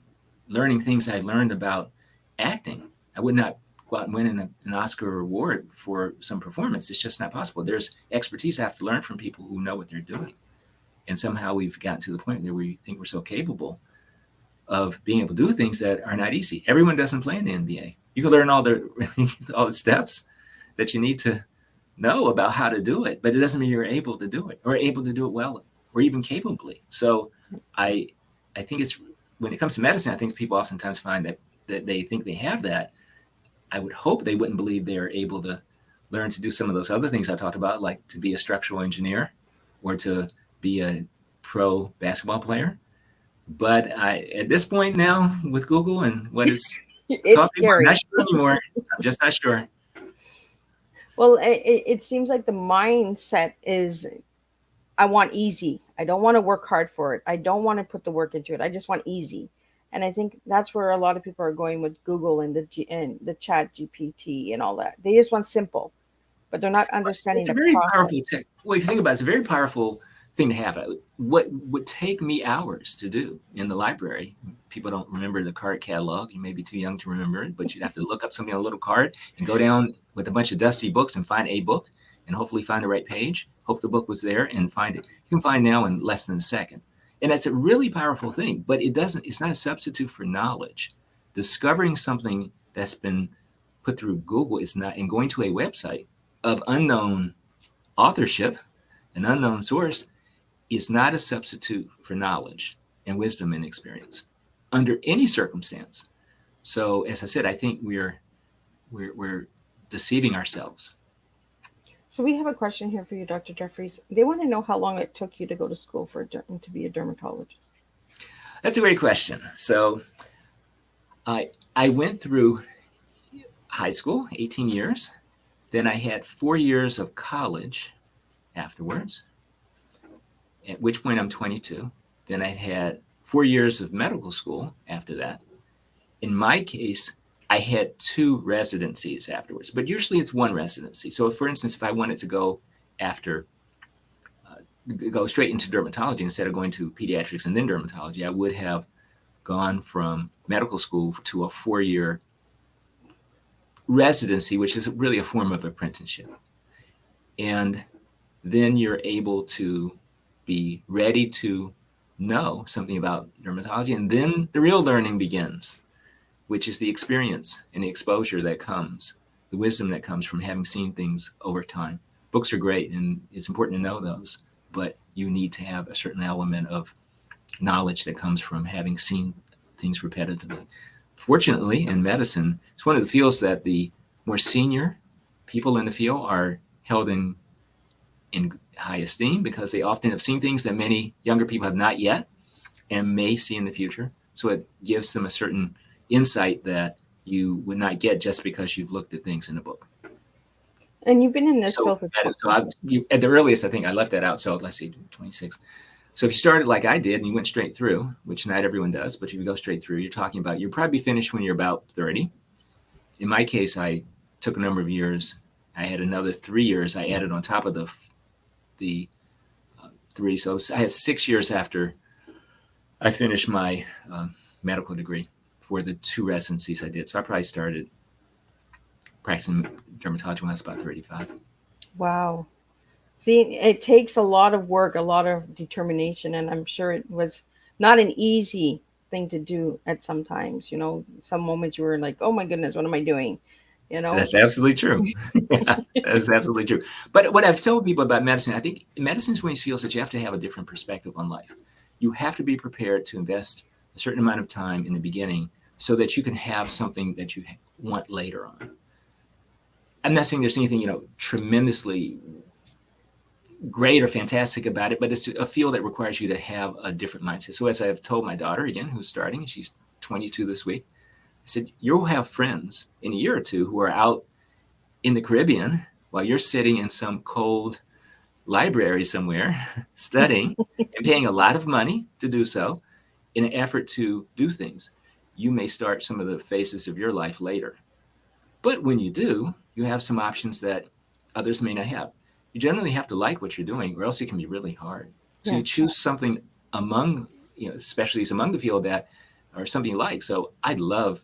Speaker 3: learning things I learned about acting. I would not go out and win an Oscar award for some performance. It's just not possible. There's expertise I have to learn from people who know what they're doing. And somehow we've gotten to the point where we think we're so capable of being able to do things that are not easy. Everyone doesn't play in the NBA. You can learn all the steps that you need to know about how to do it, but it doesn't mean you're able to do it or able to do it well or even capably. So I think it's, when it comes to medicine, I think people oftentimes find that they think they have that. I would hope they wouldn't believe they're able to learn to do some of those other things I talked about, like to be a structural engineer or to be a pro basketball player. But at this point now with Google and what it's talking about, I'm not sure anymore. I'm just not sure.
Speaker 2: Well, it seems like the mindset is, I want easy. I don't want to work hard for it. I don't want to put the work into it. I just want easy. And I think that's where a lot of people are going with Google and the chat GPT and all that. They just want simple, but they're not understanding the process. It's a very
Speaker 3: powerful thing. Well, if you think about it, it's a very powerful thing to have. What would take me hours to do in the library, people don't remember the card catalog. You may be too young to remember it, but you'd have to look up something on a little card and go down with a bunch of dusty books and find a book and hopefully find the right page. Hope the book was there and find it. You can find now in less than a second. And that's a really powerful thing, but it's not a substitute for knowledge. Discovering something that's been put through Google is not, and going to a website of unknown authorship, an unknown source, is not a substitute for knowledge and wisdom and experience under any circumstance. So as I said, I think we're deceiving ourselves.
Speaker 2: So we have a question here for you, Dr. Jeffries. They want to know how long it took you to go to school to be a dermatologist.
Speaker 3: That's a great question. So I went through high school, 18 years. Then I had 4 years of college afterwards, at which point I'm 22. Then I had 4 years of medical school after that. In my case, I had 2 residencies afterwards, but usually it's 1 residency. So for instance, if I wanted to go go straight into dermatology instead of going to pediatrics and then dermatology, I would have gone from medical school to a 4-year residency, which is really a form of apprenticeship. And then you're able to be ready to know something about dermatology. And then the real learning begins, which is the experience and the exposure that comes, the wisdom that comes from having seen things over time. Books are great, and it's important to know those, but you need to have a certain element of knowledge that comes from having seen things repetitively. Fortunately, in medicine, it's one of the fields that the more senior people in the field are held in high esteem because they often have seen things that many younger people have not yet and may see in the future. So it gives them a certain insight that you would not get just because you've looked at things in a book.
Speaker 2: And you've been in this field for
Speaker 3: at the earliest, I think I left that out. So let's see, 26. So if you started like I did and you went straight through, which not everyone does, but if you go straight through, you're talking about, you'll probably be finished when you're about 30. in my case, I took a number of years. I had another 3 years I added on top of the 3. So I had 6 years after I finished my medical degree for the 2 residencies I did. So I probably started practicing dermatology when I was about 35.
Speaker 2: Wow. See, it takes a lot of work, a lot of determination, and I'm sure it was not an easy thing to do at some times. Some moments you were like, "Oh my goodness, what am I doing?" You know.
Speaker 3: That's absolutely true. That's absolutely true. But what I've told people about medicine, I think medicine is one of these fields that you have to have a different perspective on life. You have to be prepared to invest a certain amount of time in the beginning so that you can have something that you want later on. I'm not saying there's anything, tremendously great or fantastic about it, but it's a field that requires you to have a different mindset. So as I've told my daughter, again, who's starting, she's 22 this week, I said, you'll have friends in a year or two who are out in the Caribbean while you're sitting in some cold library somewhere studying and paying a lot of money to do so in an effort to do things. You may start some of the phases of your life later. But when you do, you have some options that others may not have. You generally have to like what you're doing, or else it can be really hard. So you choose something among, specialties among the field that, or something you like. So I love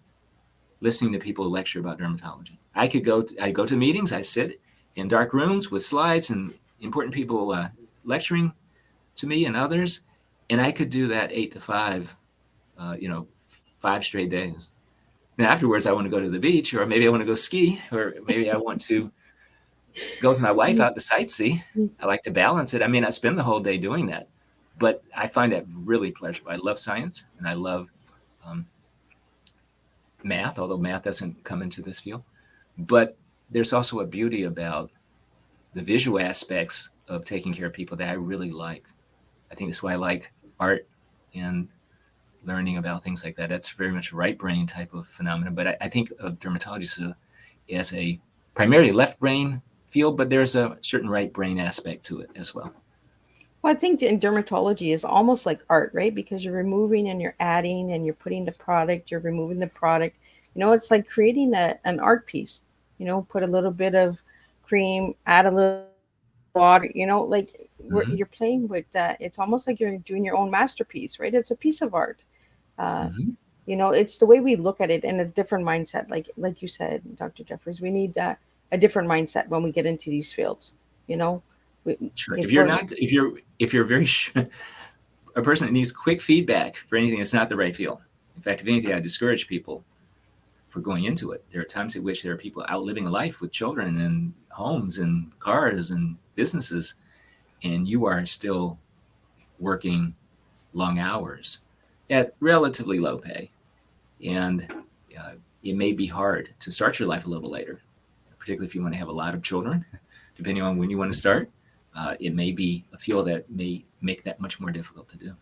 Speaker 3: listening to people lecture about dermatology. I go to meetings, I sit in dark rooms with slides and important people lecturing to me and others, and I could do that 8 to 5, 5 straight days. And afterwards, I want to go to the beach, or maybe I want to go ski, or maybe I want to go with my wife out to sightsee. I like to balance it. I may not spend the whole day doing that, but I find that really pleasurable. I love science, and I love math, although math doesn't come into this field. But there's also a beauty about the visual aspects of taking care of people that I really like. I think that's why I like art and learning about things like that. That's very much a right brain type of phenomenon. But I think of dermatology as a primarily left brain field, but there's a certain right brain aspect to it as well.
Speaker 2: Well, I think in dermatology is almost like art, right? Because you're removing and you're adding and you're putting the product, you're removing the product. It's like creating an art piece. Put a little bit of cream, add a little water, like you're playing with that. It's almost like you're doing your own masterpiece, right? It's a piece of art. It's the way we look at it in a different mindset. Like you said, Dr. Jeffries, we need a different mindset when we get into these fields.
Speaker 3: Sure. If you're very a person that needs quick feedback for anything that's not the right field. In fact, if anything, I discourage people for going into it. There are times at which there are people out living a life with children and homes and cars and businesses, and you are still working long hours at relatively low pay. And it may be hard to start your life a little later, particularly if you want to have a lot of children, depending on when you want to start. It may be a field that may make that much more difficult to do.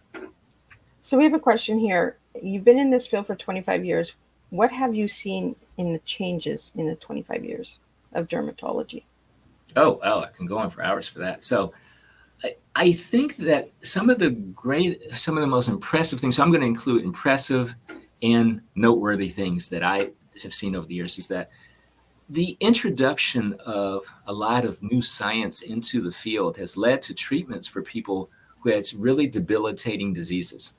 Speaker 2: So we have a question here. You've been in this field for 25 years. What have you seen in the changes in the 25 years of dermatology?
Speaker 3: Oh, I can go on for hours for that. So I think that some of the most impressive things, so I'm going to include impressive and noteworthy things that I have seen over the years, is that the introduction of a lot of new science into the field has led to treatments for people who had really debilitating diseases.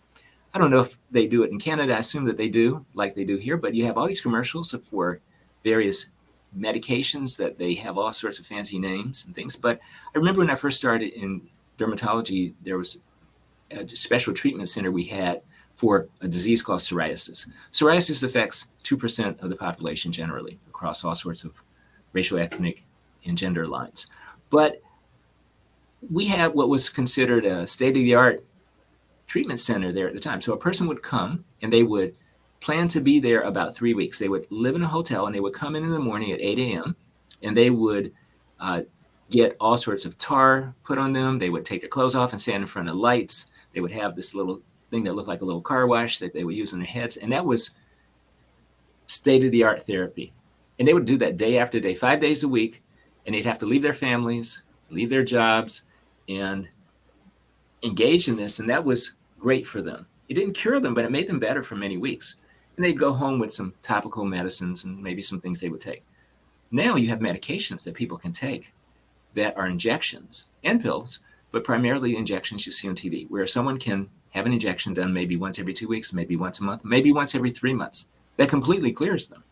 Speaker 3: I don't know if they do it in Canada. I assume that they do, like they do here, but you have all these commercials for various medications that they have all sorts of fancy names and things. But I remember when I first started in dermatology, there was a special treatment center we had for a disease called psoriasis. Psoriasis affects 2% of the population generally across all sorts of racial, ethnic, and gender lines. But we had what was considered a state-of-the-art treatment center there at the time. So a person would come and they would plan to be there about 3 weeks. They would live in a hotel and they would come in the morning at 8 a.m. and they would get all sorts of tar put on them. They would take their clothes off and stand in front of lights. They would have this little thing that looked like a little car wash that they would use on their heads. And that was state-of-the-art therapy. And they would do that day after day, 5 days a week. And they'd have to leave their families, leave their jobs, and engage in this. And that was great for them. It didn't cure them, but it made them better for many weeks. and they'd go home with some topical medicines and maybe some things they would take. Now you have medications that people can take that are injections and pills, but primarily injections you see on TV, where someone can have an injection done maybe once every 2 weeks, maybe once a month, maybe once every 3 months. That completely clears them.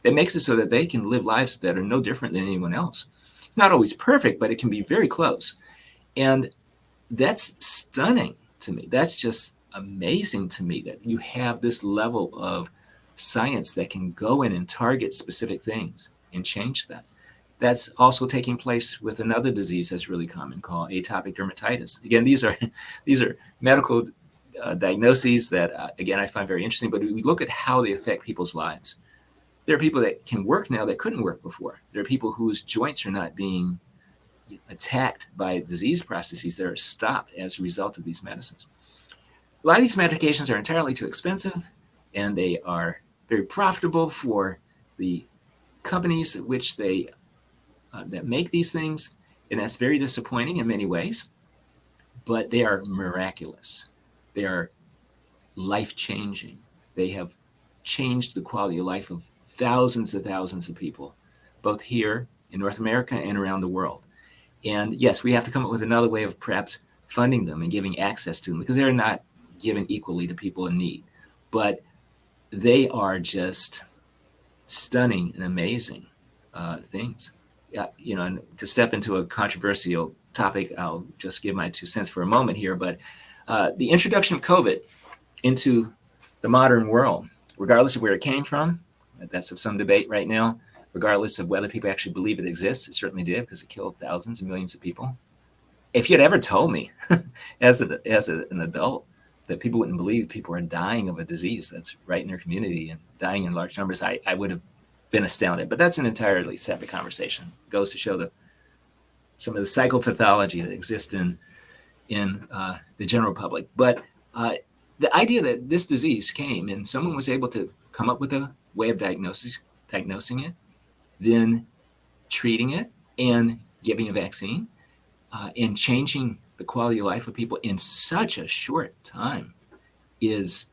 Speaker 3: That makes it so that they can live lives that are no different than anyone else. It's not always perfect, but it can be very close. And that's stunning to me. That's just amazing to me that you have this level of science that can go in and target specific things and change that. That's also taking place with another disease that's really common called atopic dermatitis. Again, these are medical diagnoses that, again, I find very interesting, but we look at how they affect people's lives. There are people that can work now that couldn't work before. There are people whose joints are not being attacked by disease processes that are stopped as a result of these medicines. A lot of these medications are entirely too expensive, and they are very profitable for the companies which they that make these things, and that's very disappointing in many ways, but they are miraculous. They are life-changing. They have changed the quality of life of thousands of people, both here in North America and around the world. And yes, we have to come up with another way of perhaps funding them and giving access to them, because they're not given equally to people in need. But they are just stunning and amazing things. And to step into a controversial topic, I'll just give my 2 cents for a moment here. But the introduction of COVID into the modern world, regardless of where it came from, that's of some debate right now, regardless of whether people actually believe it exists, it certainly did, because it killed thousands and millions of people. If you had ever told me as an adult that people wouldn't believe people are dying of a disease that's right in their community and dying in large numbers, I would have been astounded. But that's an entirely separate conversation. It goes to show some of the psychopathology that exists in the general public. But the idea that this disease came and someone was able to come up with a way of diagnosing it, then treating it and giving a vaccine, and changing the quality of life of people in such a short time is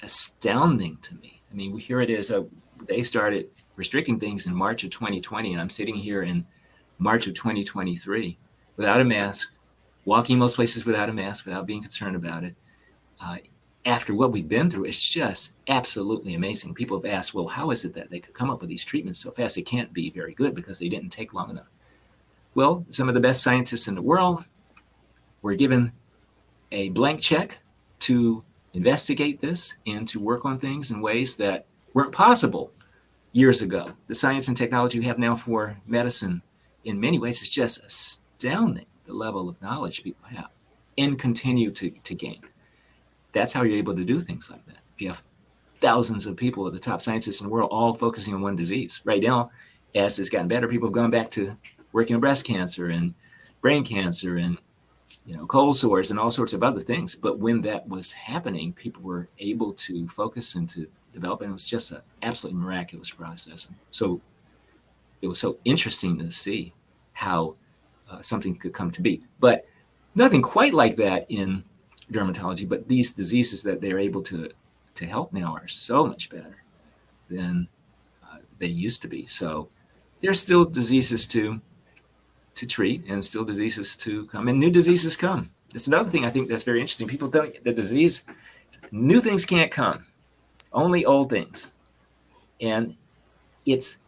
Speaker 3: astounding to me. I mean, here it is. They started restricting things in March of 2020, and I'm sitting here in March of 2023 without a mask, walking most places without a mask, without being concerned about it. After what we've been through, it's just absolutely amazing. People have asked, well, how is it that they could come up with these treatments so fast? It can't be very good because they didn't take long enough. Well, some of the best scientists in the world were given a blank check to investigate this and to work on things in ways that weren't possible years ago. The science and technology we have now for medicine, in many ways, is just astounding, the level of knowledge people have and continue to gain. That's how you're able to do things like that. If you have thousands of people at the top scientists in the world all focusing on one disease. Right now, as it's gotten better, people have gone back to working on breast cancer and brain cancer and cold sores and all sorts of other things. But when that was happening, people were able to focus and to develop, and it was just an absolutely miraculous process. So it was so interesting to see how something could come to be. But nothing quite like that in dermatology, but these diseases that they're able to help now are so much better than they used to be. So there's still diseases to treat and still diseases to come, and new diseases come. That's another thing I think that's very interesting. People think the disease, new things can't come, only old things. And it's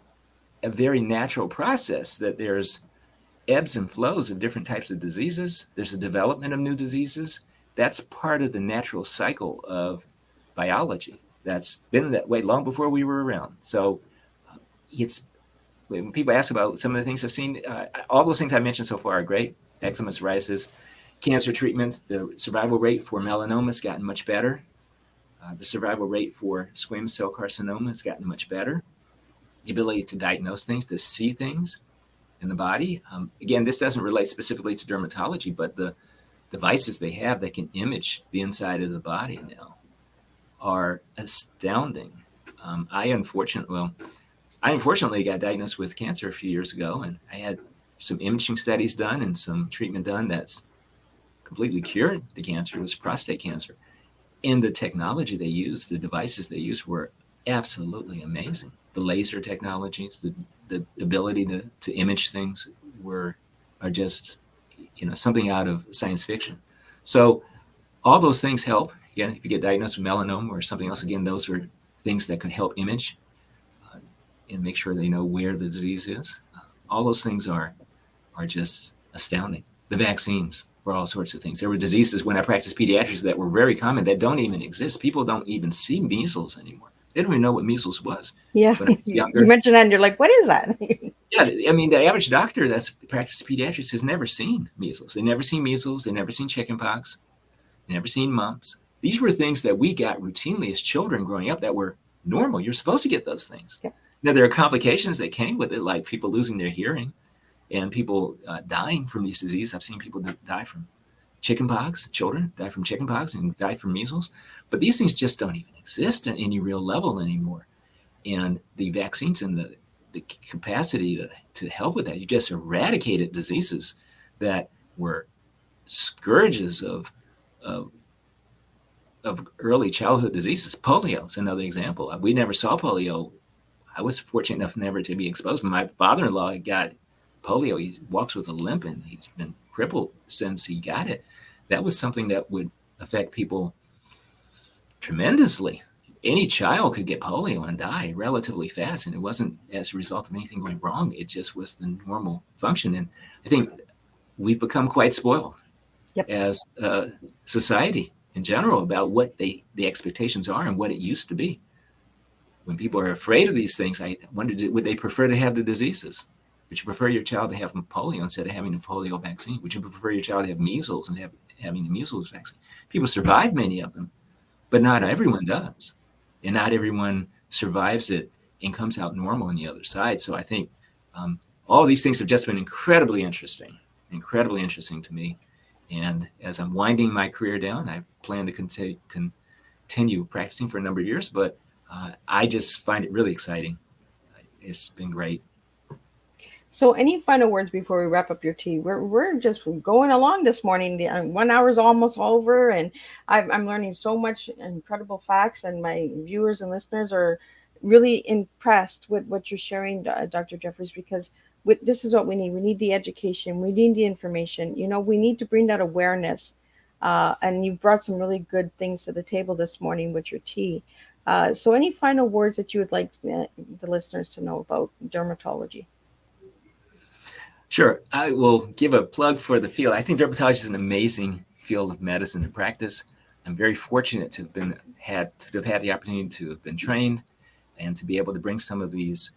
Speaker 3: a very natural process that there's ebbs and flows of different types of diseases. There's a development of new diseases. That's part of the natural cycle of biology. That's been that way long before we were around. So when people ask about some of the things I've seen, all those things I mentioned so far are great. Eczema, psoriasis, cancer treatment, the survival rate for melanoma has gotten much better. The survival rate for squamous cell carcinoma has gotten much better. The ability to diagnose things, to see things in the body. Again, this doesn't relate specifically to dermatology, but the devices they have that can image the inside of the body now are astounding. I unfortunately got diagnosed with cancer a few years ago, and I had some imaging studies done and some treatment done that's completely cured the cancer. It was prostate cancer. And the technology they used, the devices they used were absolutely amazing. The laser technologies, the ability to image things are just, something out of science fiction. So all those things help. Again, if you get diagnosed with melanoma or something else, again, those are things that can help image uh, and make sure they know where the disease is. All those things are just astounding. The vaccines for all sorts of things. There were diseases when I practiced pediatrics that were very common that don't even exist. People don't even see measles anymore. They don't even know what measles was.
Speaker 2: Yeah,
Speaker 3: When I was
Speaker 2: you
Speaker 3: younger,
Speaker 2: mentioned that, and you're like, what is that?
Speaker 3: yeah, I mean, the average doctor that's practiced pediatrics has never seen measles. They never seen measles. They never seen chickenpox. They never seen mumps. These were things that we got routinely as children growing up that were normal. You're supposed to get those things.
Speaker 2: Yeah.
Speaker 3: Now, there are complications that came with it, like people losing their hearing and people dying from these diseases. I've seen people die from chickenpox, children die from chickenpox and die from measles. But these things just don't even exist at any real level anymore. And the vaccines and the capacity to help with that, you just eradicated diseases that were scourges of, of early childhood diseases. Polio is another example. We never saw polio. I was fortunate enough never to be exposed. My father-in-law got polio. He walks with a limp and he's been crippled since he got it. That was something that would affect people tremendously. Any child could get polio and die relatively fast, and it wasn't as a result of anything going wrong. It just was the normal function. And I think we've become quite spoiled as a society in general about what the expectations are and what it used to be. When people are afraid of these things, I wondered, would they prefer to have the diseases? Would you prefer your child to have polio instead of having a polio vaccine? Would you prefer your child to have measles and having the measles vaccine? People survive many of them, but not everyone does. And not everyone survives it and comes out normal on the other side. So I think all these things have just been incredibly interesting to me. And as I'm winding my career down, I plan to continue practicing for a number of years, but I just find it really exciting. It's been great.
Speaker 2: So, any final words before we wrap up your tea? We're just going along this morning. The 1 hour is almost over, and I'm learning so much incredible facts, and my viewers and listeners are really impressed with what you're sharing, Dr. Jeffries, because this is what we need. We need the education. We need the information. We need to bring that awareness. And you brought some really good things to the table this morning with your tea. So, any final words that you would like the listeners to know about dermatology?
Speaker 3: Sure. I will give a plug for the field. I think dermatology is an amazing field of medicine and practice. I'm very fortunate to have had the opportunity to have been trained and to be able to bring some of these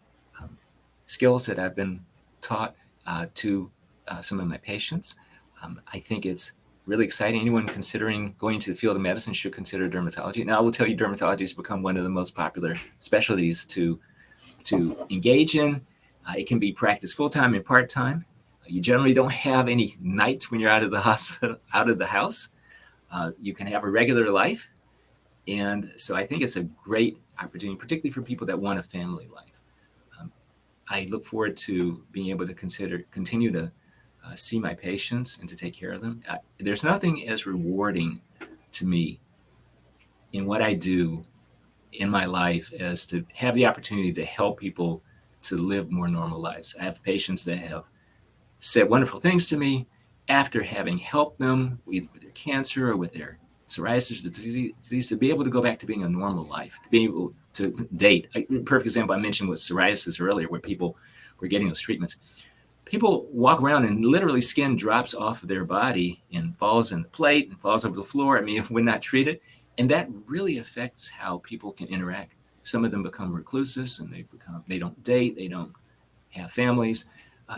Speaker 3: skills that I've been taught to some of my patients. I think it's really exciting. Anyone considering going to the field of medicine should consider dermatology. Now, I will tell you, dermatology has become one of the most popular specialties to engage in. It can be practiced full-time and part-time. You generally don't have any nights when you're out of the hospital, out of the house. You can have a regular life. And so I think it's a great opportunity, particularly for people that want a family life. I look forward to being able to continue to see my patients and to take care of them. There's nothing as rewarding to me in what I do in my life as to have the opportunity to help people to live more normal lives. I have patients that have said wonderful things to me after having helped them with their cancer or with their psoriasis, the disease, to be able to go back to being a normal life, to be able to date. A perfect example I mentioned was psoriasis earlier, where people were getting those treatments. People walk around and literally skin drops off of their body and falls in the plate and falls over the floor. I mean, if we're not treated, and that really affects how people can interact. Some of them become recluses and they don't date, they don't have families.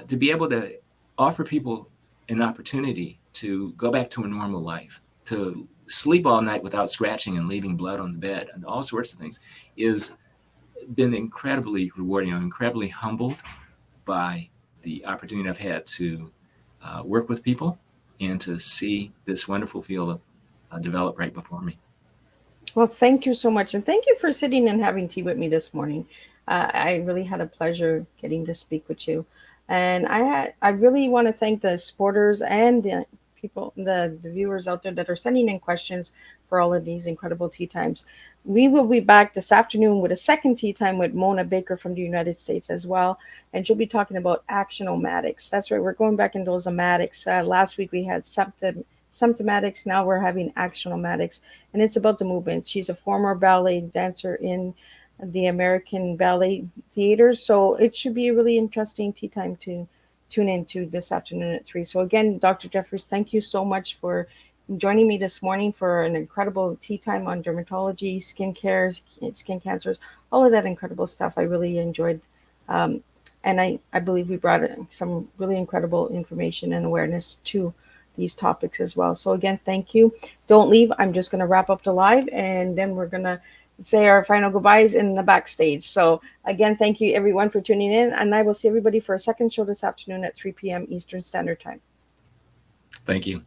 Speaker 3: To be able to offer people an opportunity to go back to a normal life, to sleep all night without scratching and leaving blood on the bed and all sorts of things is been incredibly rewarding. I'm incredibly humbled by the opportunity I've had to work with people and to see this wonderful field develop right before me.
Speaker 2: Well, thank you so much. And thank you for sitting and having tea with me this morning. I really had a pleasure getting to speak with you. And I really want to thank the supporters and the people, the viewers out there that are sending in questions for all of these incredible tea times. We will be back this afternoon with a second tea time with Mona Baker from the United States as well. And she'll be talking about actionomatics. That's right, we're going back into those omatics. Last week we had symptomatics. Now we're having actionomatics. And it's about the movement. She's a former ballet dancer in the American Ballet Theater. So it should be a really interesting tea time to tune into this afternoon at 3. So again, Dr. Jeffries, thank you so much for joining me this morning for an incredible tea time on dermatology, skincare, skin cancers, all of that incredible stuff. I really enjoyed. And I believe we brought some really incredible information and awareness to these topics as well. So again, thank you. Don't leave. I'm just going to wrap up the live, and then we're going to say our final goodbyes in the backstage. So again, thank you everyone for tuning in, and I will see everybody for a second show this afternoon at 3 p.m. Eastern Standard Time.
Speaker 3: Thank you.